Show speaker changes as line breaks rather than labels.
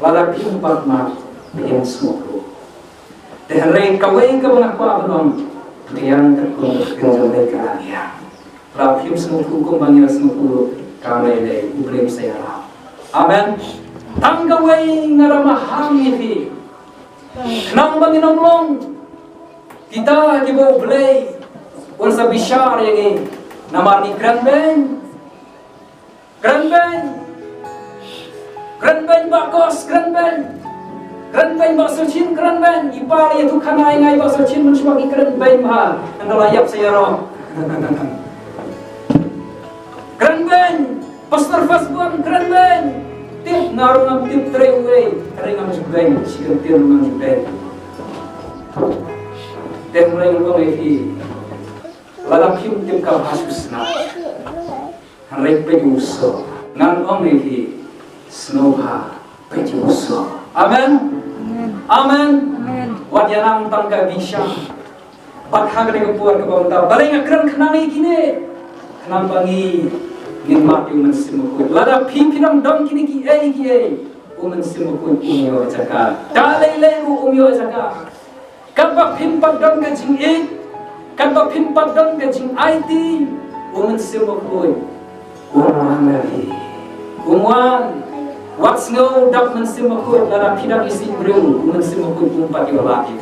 lada pymban ma bein sngewthuh hynrei kawai ka mga kwa belum yang terkung kenjolai kerania la pym sngewthuh ko bangya sngewthuh kamai le U Blei sayara amen tanggawai ngaramahami fi nang banginong long kita di U Blei unsa bishar yang namar ni kren bein bakos kren bein bak Sochin kren bein ipar itu kana ngai bak Sochin mensuagi kren bein ha andalayap sayaro kren bein pastor Firstborn kren bein tip ngarung tip trewe ringam bein sikan tir mang bein dan mulai ngomong lagi lada pym tim kau hasusna hynrei pejuso ngan ong lagi snowha pejuso amen amen wat yanang tangga bisa bakhag ne kepuar ke bawah balai ngakran kenangi kini kenang bangi ngin mat U Mynsiem Bakhuid lada pym pinam dong kini ki U Mynsiem Bakhuid umyo jaka dalai le umyo jaka kabak pynban dong ke jingieit kabak pynban dong ke jingieit U Mynsiem Bakhuid umwan wat snow dak Mynsiem Bakhuid lada pidang isi briew U Mynsiem Bakhuid umpat yo laki